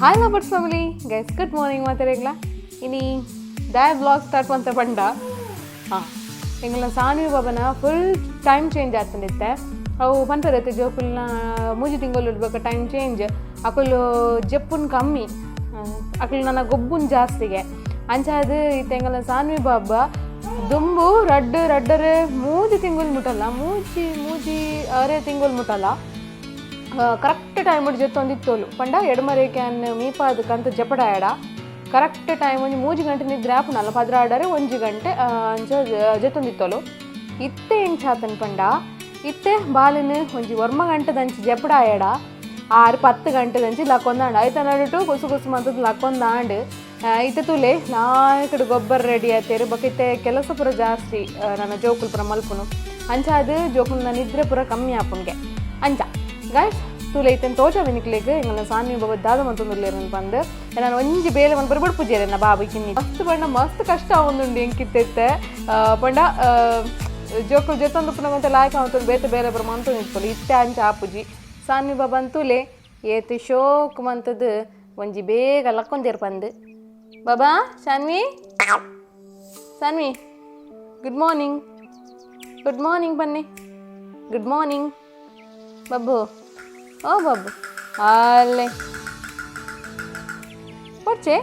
Hi lovebirdz family, guys, good morning ಮಾತಾರೆಗ್ಲಾ ಇನಿ ದಾಯ್ blog start ಮಂತ ಪಂಡ ಎಂಗ್ಲ Saanvi ಬಾಬನ full time change ಆಗ್ತಂದಿತ್ತೆ ಅವು ಪಂಪದತ್ತೆ ಜೋಕುಲ್ನ ಮೂಜಿ ತಿಂಗಳು ಇಡ್ಬೇಕು ಟೈಮ್ ಚೇಂಜ್ ಅಕುಲು ಜಪ್ಪುನ್ ಕಮ್ಮಿ ಅಕುಲು ನನ್ನ ಗೊಬ್ಬುನ್ ಜಾಸ್ತಿಗೆ ಅಂಚಾದು ಇತ್ತೆ ಎಂಗ್ಲ ಸಾನ್ವಿ ಬಾಬಾ ದುಂಬು ರಡ್ಡರೆ ಮೂಜಿ ತಿಂಗಳು ಮುಟ್ಟಲ್ಲ ಮೂಜಿ ಅರೆ ತಿಂಗಳು ಮುಟ್ಟಲ್ಲ ಕರೆಕ್ಟ್ ಟೈಮ್ ಜೊತ್ತೊಂದಿತ್ತೋಲು ಪಂಡ ಎಡಮರೇಕೆ ಅನ್ನ ಮೀಪಾದ ಕಂತ ಜಪಡಾಯಡ ಕರೆಕ್ಟ್ ಟೈಮ್ ಒಂಜಿ 3 ಗಂಟೆ ನಿದ್ರೆ ಆಪುನಲ್ಲ ಪದ್ರಾಡರೆ 1 ಗಂಟೆ ಅಂಚ ಜೊತ್ತೊಂದಿತ್ತೋಲು ಇತ್ತೆ ಎಂಚಾತನ್ ಪಂಡ ಇತ್ತೆ ಬಾಲಿನ ಒಂಜಿ 1 ಗಂಟೆದಂಚಿ ಜಪಡಾಯಡ 6-10 ಗಂಟೆದಂಚಿ ಲಕ್ಕೊಂದಾಂಡು ಆಯ್ತು ನಡುಟು ಕುಸು ಮಂತದ್ದು ಲಕ್ಕೊಂದಾಂಡು ಇತ್ತೆ ತುಲೆ ನಾ ಕಡೆ ಗೊಬ್ಬರ ರೆಡಿ ಆಯ್ತೇರು ಬಕ್ಕಿತ್ತೆ ಕೆಲಸ ಪುರ ಜಾಸ್ತಿ ನನ್ನ ಜೋಕುಲ್ ಪುರ ಮಲ್ಪುನು ಅಂಚ ಅದು ಜೋಕುಲ್ ನನ್ನ ನಿದ್ರೆ ಪುರ ಕಮ್ಮಿ ಆಪುನ್ಗೆ ಅಂಚ ಗೈಸ್ ತೂಲೆ ಇತ್ತೇನು ತೋಚವೆನಿಕ್ಲಿಗೆ ಎಂಗಲ್ನ ಸಾನ್ವಿ ಬಾಬಾ ದಾದ ಮಂತೊಂದುಲ್ಲೇರನ್ ಪಂದ್ ನಾನು ಒಂಜಿ ಬೇಲೆ ಒಂದು ಬರಬಡ್ ಪೂಜೆರೆ ನಾ ಬಾಬು ಕಿನ್ನಿ ಮಸ್ತ್ ಪಂಡ ಮಸ್ತ್ ಕಷ್ಟ ಆವೊಂದುಂಡು ಎಂಕಿತ್ತೆತ್ತೆ ಪಂಡ ಜೋಕುಲ್ ಜೊತ್ತೊಂದು ಪುನಃ ಮತ್ತೆ ಲಾಯ್ಕ ಅವತ್ತೊಂದು ಬೇರೆ ಬರ ಮಂತು ನಿಂತ್ಕೊಳ್ಳಿ ಇತ್ತೆ ಅಂಚ ಆಪುಜಿ ಸಾನ್ವಿ ಬಾಬಾ ಅಂತೂಲೆ ಏತು ಶೋಕ್ ಮಂತದ್ದು ಒಂಜಿ ಬೇಗ ಲಕ್ಕೊಂದೇರು ಪಂದ್ ಬಾಬಾ ಸಾನ್ವಿ ಗುಡ್ ಮಾರ್ನಿಂಗ್ ಬನ್ನಿ ಗುಡ್ ಮಾರ್ನಿಂಗ್ ಬಾಬು ಓ ಬಾಬು ಅಲ್ಲೇ ಬಡ್ಚೆ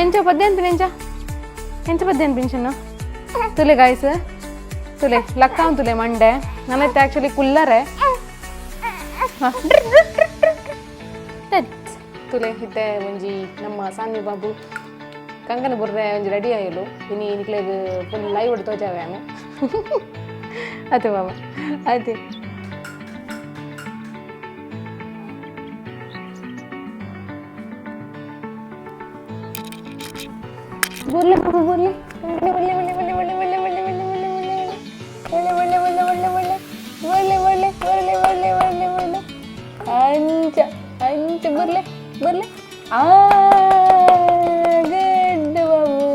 ಎಂಚ ಪದ್ಯ ಅನ್ಪಿಂಚನ್ನು ತುಲೆ ಗಾಯ್ಸ್ ತುಲೆ ಲಕ್ಕ ತುಲೆ ಮಂಡೆ ನನ್ನತ್ತೆ ಆ್ಯಕ್ಚುಲಿ ಕುಲ್ಲರೆ ತುಲೆ ಇತ್ತೆ ಒಂಜಿ ನಮ್ಮ ಸಾನ್ವಿ ಬಾಬು ಕಂಕನ ಬುರ್ರೆ ಒಂಜಿ ರೆಡಿ ಆಯಲು ಇನಿ ನಿಕ್ಲೆಗ್ ಫುಲ್ ಲೈವ್ ಹೊಡ್ ತೋಜಾವೆ ಆಮೆ ಆಯ್ತು ಬಾಬಾ ಆಯ್ತು बोले बाबू बोले अंच बोले आ गुड बाबू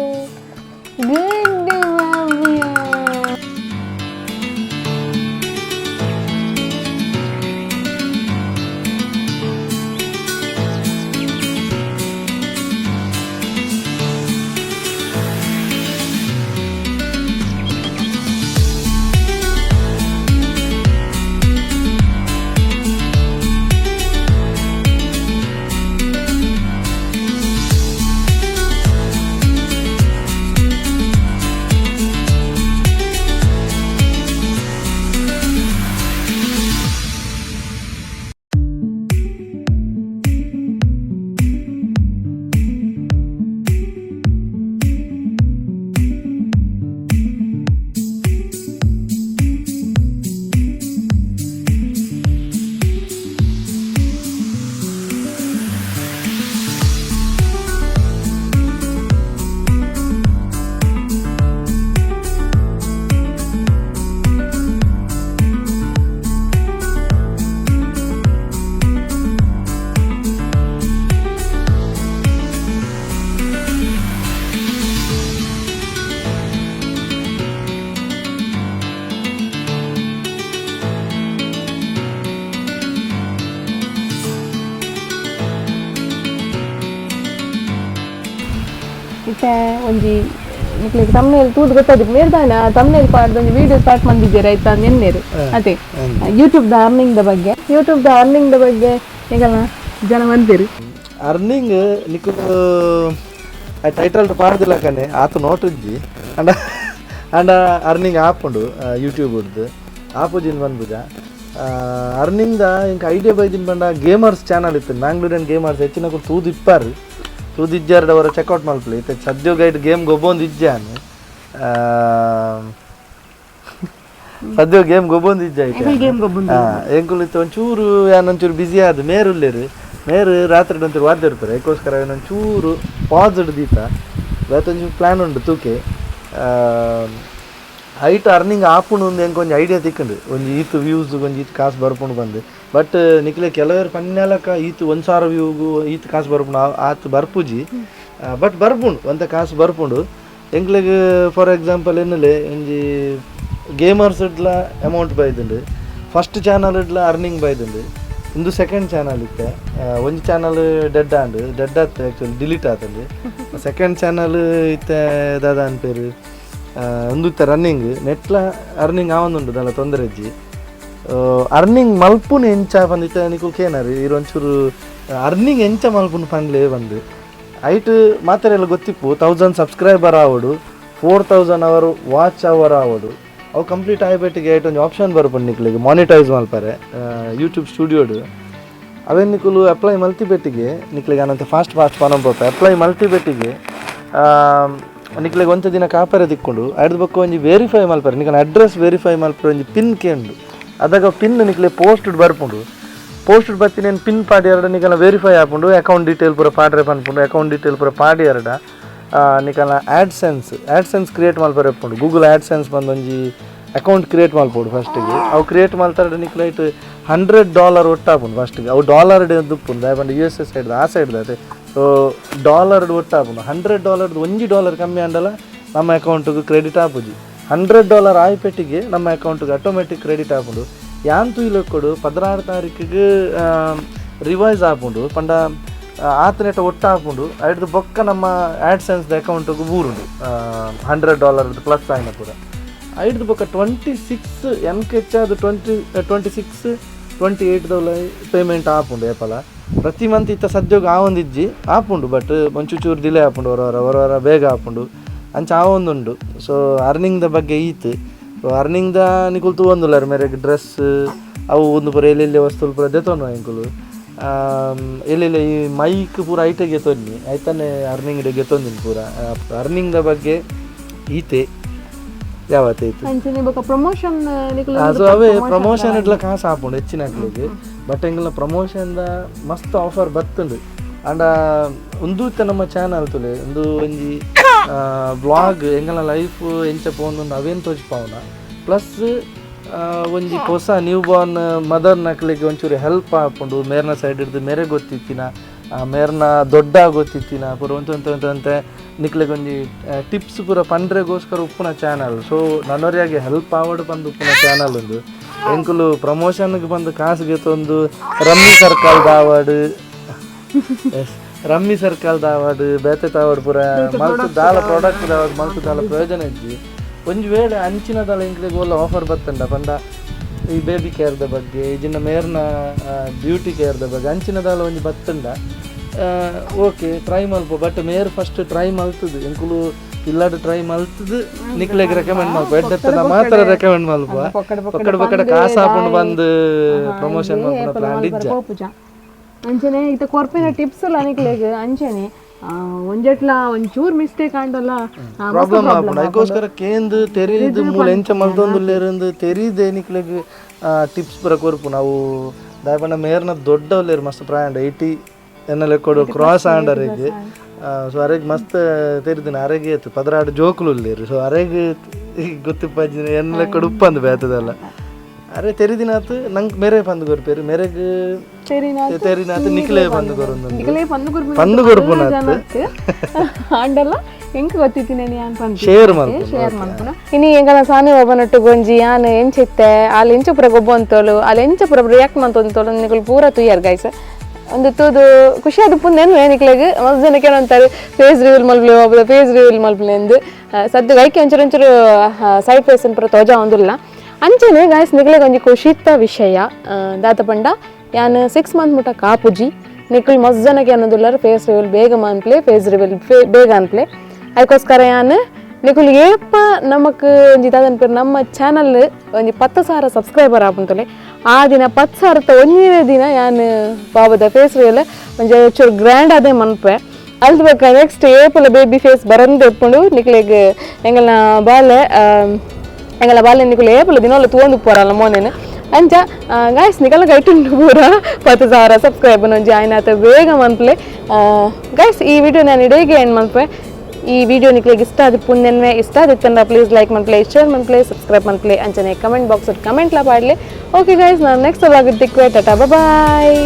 ಇತ್ತೆ ಒಂಜಿ ನಿಕ್ಲಿಗೆ ತಮ್ನೇಲ್ ತೂದು ಗೊತ್ತಾದ ಮೇರ್ದಾನ ತಮ್ನೇಲ್ ಪಾಡ್ದು ಒಂದು ವಿಡಿಯೋ ಸ್ಟಾರ್ಟ್ ಮಾಡಿದ್ದೀರಾ ಆಯ್ತಾ ನೆನ್ನೇರು ಅದೇ ಯೂಟ್ಯೂಬ್ದ ಅರ್ನಿಂಗ್ ದ ಬಗ್ಗೆ ಈಗ ಜನ ಬಂದಿರಿ ಅರ್ನಿಂಗ್ ನಿಕ್ಕು ಟೈಟಲ್ ಪಾಡ್ದಿಲ್ಲ ಕಣೆ ಆತ ನೋಟಿದ್ದಿ ಅಂಡ ಅರ್ನಿಂಗ್ ಆಪುಂಡು ಯೂಟ್ಯೂಬ್ ಉಡ್ದು ಆಪುಜಿನ್ ಬಂದ್ಬುಜ ಅರ್ನಿಂಗ್ದ ಇಂಕ ಐಡಿಯಾ ಬೈದಿನ್ ಬಂಡ ಗೇಮರ್ಸ್ ಚಾನಲ್ ಇತ್ತು ಮ್ಯಾಂಗ್ಳೂರಿಯನ್ ಗೇಮರ್ಸ್ ಹೆಚ್ಚಿನ ಕೂಡ ತೂದಿಜ್ಜಾರ್ಡವರ ಚೆಕ್ಔಟ್ ಮಲ್ಪಲಿ ಇತ್ತೆ ಸದ್ಯ ಗೈಡ್ ಗೇಮ್ ಗೊಬ್ಬೊಂದು ಇಜ್ಜಾನು ಸದ್ಯ ಗೇಮ್ ಗೊಬ್ಬೊಂದು ಇಜ್ಜ ಎಂಕುಲಿತ್ತು ಒಂಚೂರು ಏನೊಂಚೂರು ಬಿಸಿ ಆದ ಮೇರುಲ್ಲೇರು ಮೇರು ರಾತ್ರಿ ಒಂಚೂರು ವಾದ್ಯ ಇರ್ತಾರೆ ಅದಕ್ಕೋಸ್ಕರ ಒಂಚೂರು ಪಾಸ್ ಹಿಡ್ದೀತ ಇವತ್ತೊಂಚೂರು ಪ್ಲ್ಯಾನ್ ಉಂಟು ತೂಕೆ ಐಟ್ ಅರ್ನಿಂಗ್ ಆಪುಂಡು ಒಂದು ಹೆಂಗೆ ಒಂಜಿ ಐಡಿಯಾ ತಿಕ್ಕಂಡು ಒಂಜಿ ಈತ್ ವ್ಯೂಸ್ ಒಂಜಿ ಈತ್ ಕಾಸು ಬರ್ಪುಂಡು ಬಂದು ಬಟ್ ನಿಕ್ಲೆ ಕೆಲವರು ಪನ್ನೆಲಕ ಈತ್ 1,000 ವ್ಯೂಗೂ ಈತ್ ಕಾಸು ಬರ್ಪುಂಡು ಆತ್ ಬರ್ಪುಜಿ ಬಟ್ ಬರ್ಪುಂಡು ಒಂತ ಕಾಸು ಬರ್ಪುಂಡು ಎಂಕ್ಲೆಗ್ ಫಾರ್ ಎಕ್ಸಾಂಪಲ್ ಎನ್ನಲೆ ಒಂಜಿ ಗೇಮರ್ಸ್ ಇಡ್ಲ ಅಮೌಂಟ್ ಬೈದುಂಡು ಫಸ್ಟ್ ಚಾನಲ್ ಇಡ್ಲ ಅರ್ನಿಂಗ್ ಬೈದುಂಡು ಇಂದು ಸೆಕೆಂಡ್ ಚಾನಲ್ ಇತ್ತೆ ಒಂಜಿ ಚಾನಲ್ ಡೆಡ್ ಆತು ಆ್ಯಕ್ಚುಲಿ ಡಿಲೀಟ್ ಆತಂದು ಸೆಕೆಂಡ್ ಚಾನಲ್ ಇತ್ತೆ ದಾದ ಅನ್ಪೇರು ಒಂದು ರನ್ನಿಂಗ್ ನೆಟ್ಲ ಅರ್ನಿಂಗ್ ಆವೊಂದುಂಡು ದಲ್ಲ ತೊಂದರೆ ಇಜ್ಜಿ ಅರ್ನಿಂಗ್ ಮಲ್ಪುನು ಎಂಚ ಬಂದಿತ್ತೆ ನಿಕು ಕೇನರಿ ಇರೊಂಚೂರು ಅರ್ನಿಂಗ್ ಎಂಚ ಮಲ್ಪುನು ಪಂಡ್ಲೆ ಬಂದು ಐಟ್ ಮಾತೆರೆಲ್ಲ ಗೊತ್ತಿಪ್ಪು 1000 ಸಬ್ಸ್ಕ್ರೈಬರ್ ಆವಡು 4000 ಅವರ್ ವಾಚ್ ಅವರ್ ಆವಡು ಅವು ಕಂಪ್ಲೀಟ್ ಆಯ್ಬಿಟ್ಟಿಗೆ ಐಟ್ ಒಂದು ಆಪ್ಷನ್ ಬರ್ಪುಂಡು ನಿಕ್ಲಿಗೆ ಮಾನಿಟೈಸ್ ಮಲ್ಪರೆ ಯೂಟ್ಯೂಬ್ ಸ್ಟುಡಿಯೋಡು ಅವೇನು ನಿಕ್ಕಲು ಅಪ್ಲೈ ಮಲ್ತಿಬೆಟ್ಟಿಗೆ ನಿಕ್ಲಿಗೆ ಅನ್ನಂತೆ ಫಾಸ್ಟ್ ಪನಂಬೋತ ಅಪ್ಲೈ ಮಲ್ತಿಬೆಟ್ಟಿಗೆ ನಿಕ್ಲಿಗೆ ಒಂದು ದಿನ ಕಾಪರೆ ತಿಕ್ಕೊಂಡು ಐದು ಬಕ್ಕ ಒಂಜಿ ವೆರಿಫೈ ಮಲ್ಪರೆ ನಿಕನ ಅಡ್ರೆಸ್ ವೆರಿಫೈ ಮಲ್ಪರೆ ಒಂಜಿ ಪಿನ್ ಕೇಂಡು ಅದಾಗ ಪಿನ್ ನಿಕ್ಲೆ ಪೋಸ್ಟಡ್ ಬರ್ಪುಂಡು ಪೋಸ್ಟಡ್ ಬತ್ತಿ ನೇನು ಪಿನ್ ಪಾಡಿ ಎರಡು ನಿಕನ ವೆರಿಫೈ ಆಪುಂಡು ಅಕೌಂಟ್ ಡೀಟೇಲ್ ಪೂರ ಪಾಡ್ರೆ ಪನ್ಪುಂಡು ಅಕೌಂಟ್ ಡೀಟೇಲ್ ಪೂರ ಪಾಡಿ ಎರಡ ನಿಕನ ಆ್ಯಡ್ಸೆನ್ಸ್ ಕ್ರಿಯೇಟ್ ಮಲ್ಪರೆ ಇಪ್ಪುಂಡು ಗೂಗಲ್ ಆ್ಯಡ್ಸೆನ್ಸ್ ಬಂದೊಂಜಿ ಅಕೌಂಟ್ ಕ್ರಿಯೇಟ್ ಮಲ್ಪೋಡು ಫಸ್ಟಿಗೆ ಅವು ಕ್ರಿಯೇಟ್ ಮಲ್ತಾರೆ ನಿಕ್ಲೈಟ್ $100 ಒಟ್ಟಾಪುಂಡು ಫಸ್ಟಿಗೆ ಅವು ಡಾಲರ್ ದುಪ್ಪುಂಡು ದಾಯಪಂಡು USA ಸೈಡ್ ಆ ಸೈಡ್ ಅದೇ ಸೊ ಡಾಲರ್ ಒಟ್ಟಾಪುಂಡು $100 $1 ಕಮ್ಮಿ ಅಂಡಲ್ಲ ನಮ್ಮ ಅಕೌಂಟಿಗೆ ಕ್ರೆಡಿಟ್ ಆಪುಜಿ $100 ಆಯ್ಪೆಟ್ಟಿಗೆ ನಮ್ಮ ಅಕೌಂಟಿಗೆ ಆಟೋಮೆಟಿಕ್ ಕ್ರೆಡಿಟ್ ಆಪುಂಡು ಯಾಂತು ಇಲ್ಲೊಕ್ಕೊಡು 16 ತಾರೀಕಿಗೆ ರಿವೈಸ್ ಆಪುಂಡು ಪಂಡ ಆತನೆಟ ಒಟ್ಟಾಪುಂಡು ಐದು ಬೊಕ್ಕ ನಮ್ಮ ಆ್ಯಡ್ಸೆನ್ಸ್ ಅಕೌಂಟಿಗೆ ಊರುಂಡು $100 ಪ್ಲಸ್ ಆಯ್ನ ಪೂರ ಐದು ಬೊಕ್ಕ 26 ಎಂಕೆಚ್ಚ ಅದು 26-28 ಪೇಮೆಂಟ್ ಆಪುಂಡು ಏಪಲ ಪ್ರತಿ ಮಂತ್ ಇತ್ತ ಸದ್ಯೋಗ ಆವೊಂದಿಜ್ಜಿ ಆಪುಂಡು ಬಟ್ ಒಂಚೂರು ಡಿಲೇ ಆಪುಂಡು ಹೊರ ಬೇಗ ಆಪುಂಡು ಅಂಚ ಆವೊಂದುಂಡು ಸೊ ಅರ್ನಿಂಗ್ದ ಬಗ್ಗೆ ಈತ್ ಅರ್ನಿಂಗ್ದ ನಿಕುಲ್ ತೂವೊಂದುಲ್ಲಾರ ಮೇರೆಗೆ ಡ್ರೆಸ್ ಅವು ಒಂದು ಪೂರ ಎಲ್ಲೆಲ್ಲಿ ವಸ್ತುಲು ಪೂರ ದೆತೊಂಡು ಎಂಕುಲು ಎಲ್ಲೆಲ್ಲ ಈ ಮೈಕ್ ಪೂರ ಐಟೆ ಗೆತೊನ್ನಿ ಆಯ್ತಾನೆ ಅರ್ನಿಂಗ್ ಗೆತೊಂದಿನಿ ಪೂರ ಅರ್ನಿಂಗ್ದ ಬಗ್ಗೆ ಈತೆ ಯಾವತ್ತೈತು ಪ್ರಮೋಷನ್ ಅದು ಅವೇ ಪ್ರಮೋಷನ್ ಇಡ್ಲ ಕಾಸು ಆಪುಂಡು ಹೆಚ್ಚಿನ ಹಾಕ್ಲಿಕ್ಕೆ ಬಟ್ ಎಂಗೆಲ್ಲ ಪ್ರಮೋಷನ್ದ ಮಸ್ತ್ ಆಫರ್ ಬರ್ತುಂಡು ಅಂಡ ಒಂದು ನಮ್ಮ ಚಾನಲ್ ತುಲೆ ಒಂದು ಒಂಜಿ ವ್ಲಾಗ್ ಎಂಗಲ ಲೈಫ್ ಎಂಚ ಪೋಂದು ಅವೇನು ತೋಚ್ಪಾವನ ಪ್ಲಸ್ ಒಂಜಿ ಹೊಸ ನ್ಯೂ ಬಾರ್ನ್ ಮದರ್ ನಕ್ಲಿಗೆ ಒಂಚೂರು ಹೆಲ್ಪ್ ಆಪುಂಡು ಮೇರ್ನ ಸೈಡ್ ಹಿಡ್ದು ಮೇರೆ ಗೊತ್ತಿತ್ತಿನ ಮೇರ್ನ ದೊಡ್ಡ ಗೊತ್ತಿತ್ತಿನ ಪೂರ ಒಂತೆ ನಿಕ್ಲಿಗೆ ಒಂಜಿ ಟಿಪ್ಸ್ ಪೂರ ಪಂಡ್ರೆಗೋಸ್ಕರ ಉಪ್ಪುನ ಚಾನಲ್ ಸೊ ನನ್ನೊರಿಯಾಗೆ ಹೆಲ್ಪ್ ಆವಡು ಬಂದು ಉಪ್ಪುನ ಚಾನಲ್ ಉಂದು ಎಂಕುಲು ಪ್ರಮೋಷನ್ಗೆ ಬಂದು ಕಾಸು ಗೆತ್ತೊಂದು ರಮ್ಮಿ ಸರ್ಕಲ್ದ ಅವಾರ್ಡ್ ಬೇತೆ ಅವಾರ್ಡ್ ಪೂರ ಮಲ್ತು ದಾಲ ಪ್ರಾಡಕ್ಟ್ ಅವಾರ್ಡ್ ಮಲ್ತು ದಾಲ ಪ್ರಯೋಜನ ಇಜ್ಜಿ ಒಂಜಿ ವೇಳೆ ಅಂಚಿನದಲ್ಲ ಇಂಕ್ಲಿಗೆ ಒಳ್ಳೆ ಆಫರ್ ಬತ್ತಂಡ ಪಂಡ ಈ ಬೇಬಿ ಕೇರ್ದ ಬಗ್ಗೆ ಇದನ್ನ ಮೇರ್ನ ಬ್ಯೂಟಿ ಕೇರ್ದ ಬಗ್ಗೆ ಅಂಚಿನದಲ್ಲ ಒಂಜಿ ಬತ್ತಂಡ ಓಕೆ ಟ್ರೈ ಮಲ್ಪ ಬಟ್ ಮೇರ್ ಫಸ್ಟ್ ಟ್ರೈ ಮಲ್ತದು ಎಂಕುಲು ಇಲ್ಲಾಡು ಟ್ರೈ ಮಲ್ತದು ನಿಕ್ಲೆಗೆ ರೆಕಮೆಂಡ್ ಮಲ್ಪ ಎಡ್ಡೆತ್ತದ ಮಾತ್ರ ರೆಕಮೆಂಡ್ ಮಲ್ಪ ಪಕ್ಕಡ ಕಾಸು ಹಾಕೊಂಡು ಬಂದು ಪ್ರಮೋಷನ್ ಮಲ್ಪನ ಪ್ಲಾನ್ ಇಜ್ಜ ಅಂಚನೆ ಇತ್ತ ಕೊರ್ಪಿನ ಟಿಪ್ಸ್ ಎಲ್ಲ ನಿಕ್ಲೆಗೆ ಅಂಚನೆ ಒಂಜಟ್ಲ ಒಂಚೂರು ಮಿಸ್ಟೇಕ್ ಆಂಡಲ್ಲ ಪ್ರಾಬ್ಲಮ್ ಆಪುಂಡು ಅದಕ್ಕೋಸ್ಕರ ಕೇಂದು ತೆರೀದು ಮೂಲ ಎಂಚ ಮಲ್ತೊಂದುಲ್ಲೇರಂದು ತೆರೀದೆ ನಿಕ್ಲೆಗೆ ಟಿಪ್ಸ್ ಪೂರ ಕೊರ್ಪು ನಾವು ದಾಯಪಂಡ ಮೇರ್ನ ದೊಡ್ಡವಲ್ಲೇರು ಮಸ್ತ್ ಪ್ರಾಯಂಡ 80 ಎನ್ನಲೆ ಕೊಡು ಕ್ರಾಸ್ ಆಂಡರಿಗೆ ಸೊ ಅರೆಗೆ ಮಸ್ತ್ ತೆರಿದಿನ ಅರೆಗೆ ಎತ್ತು 16 ಜೋಕುಲು ಉಲ್ಲೇರು ಸೊ ಅರೆಗೆ ಗೊತ್ತಿಪ್ಪ ಎನ್ನಲೆ ಕೊಡು ಉಪ್ಪಂದು ಬೇತದಲ್ಲ ಅರೆ ತೆರಿದಿನಾತು ನಂಗೆ ಮೇರೆ ಪಂದು ಕೊರ್ಪೇರು ಮೇರೆಗೆ ತೆರಿನಾತು ನಿಕ್ಲೆ ಪಂದು ಕೊರೊಂದು ಪಂದು ಕೊರ್ಪುನಾತು ಆಂಡಲ್ಲ ಎಂಕ್ ಗೊತ್ತಿತ್ತಿನ ಶೇರ್ ಮಲ್ಪುನ ಇನಿ ಎಂಗಲ ಸಾನೆ ಒಬ್ಬನೊಟ್ಟು ಗೊಂಜಿ ಯಾನ್ ಎಂಚಿತ್ತೆ ಅಲ್ಲಿ ಎಂಚ ಪುರ ಗೊಬ್ಬೊಂತೋಲು ಅಲ್ಲಿ ಎಂಚ ಪುರ ರಿಯಾಕ್ಟ್ ಮಂತೊಂತೋಲು ನಿಕುಲು ಪೂರ ತುಯ್ಯಾರ್ ಗೈಸ್ ಒಂದು ತೂದು ಖುಷಿ ಅದು ಪುಂದೇನು ನಿಕ್ಲೆಗೆ ಮಸ್ತ್ ಜನಕ್ಕೆ ಏನಂತಾರೆ ಫೇಸ್ ರಿವೀಲ್ ಮಲ್ಪಲೆ ಒಬ್ಬರು ಫೇಸ್ ರಿವೀಲ್ ಮಲ್ಪಲೆ ಎಂದು ಸದ್ಯ ಗೈಕೆ ಒಂಚೂರು ಸೈಡ್ ಫೇಸ್ ಪುರ ತೋಜಾ ಒಂದಿಲ್ಲ ಅಂಚನೆ ಗಾಯ್ಸ್ ನಿಕ್ಲೆಗೆ ಒಂಜಿ ಖುಷಿತ್ತ ವಿಷಯ ದಾತ ಪಂಡ ಯಾನ್ 6 ಮಂತ್ ಮುಟ್ಟ ಕಾಪುಜಿ ನಿಕ್ಲು ಮಸ್ತ್ ಜನಕ್ಕೆ ಅನ್ನೋದುಲ್ಲಾರ ಫೇಸ್ ರಿವೀಲ್ ಬೇಗ ಮನ್ಪ್ಲೆ ಫೇಸ್ ರಿವೀಲ್ ಬೇಗ ಅನ್ಪ್ಲೆ ಅದಕ್ಕೋಸ್ಕರ ಯಾನ್ ನಿಕುಲು ಏಪ ನಮಕ್ ಒಂಜಿ ದಾದನ್ ಪೇರು ನಮ್ಮ ಚಾನಲ್ ಒಂಜಿ 10,000 ಸಬ್ಸ್ಕ್ರೈಬರ್ ಆಪುಂತಲೆ ಆ ದಿನ 10,000 ಒಂದೇ ದಿನ ಯಾನ್ ಬಾಬದ ಫೇಸ್ ರಿವೀಲ್ ಒಂಜಿ ಚೂರು ಗ್ರ್ಯಾಂಡ್ ಅದೇ ಮನ್ಪೆ ಅಲ್ದ ಬೇಕಾ ನೆಕ್ಸ್ಟ್ ಏಪಲ ಬೇಬಿ ಫೇಸ್ ಬರಂದು ಎಪ್ಕೊಂಡು ನಿಕ್ಲೆಗೆ ಎಂಗಲ್ನ ಬಾಲೆ ನಿಕುಲು ಏಪಲ ದಿನವಲ್ಲ ತೂಂದು ಪೋರಲ್ಲ ಮೋನೇನು ಅಂಚ ಗಾಯ್ಸ್ ನಿಕಲ್ಲ ಗೈಟುಂಡು ಪೂರ 10,000 ಸಬ್ಸ್ಕ್ರೈಬರ್ ಒಂಜಿ ಆಯ್ನ ಬೇಗ ಮನ್ಪ್ಲೆ ಗಾಯ್ಸ್ ಈ ವಿಡಿಯೋ ನಾನು ಇಡೀಗೆ ಏನು ಮನ್ಪೆ ಈ ವಿಡಿಯೋ ನಿಕ್ಲಿಗೆ ಇಷ್ಟ ಅದು ಪುಣ್ಯನ್ವೇ ಇಷ್ಟ ಅದಕ್ಕೆ ಪ್ಲೀಸ್ ಲೈಕ್ ಮನ್ಪ್ಲೇ ಶೇರ್ ಮನ್ಪ್ಲೇ ಸಬ್ಸ್ಕ್ರೈಬ್ ಮನ್ಪ್ಲೇ ಅಂಚನೆ ಕಮೆಂಟ್ ಬಾಕ್ಸ್ ಕಮೆಂಟ್ಲ ಪಾಡಲಿ. ಓಕೆ ಗೈಸ್, ನಾನು ನೆಕ್ಸ್ಟ್ ಆಗಿದ್ದಕ್ಕೆ ಟಾಟಾ ಬಾಯ್.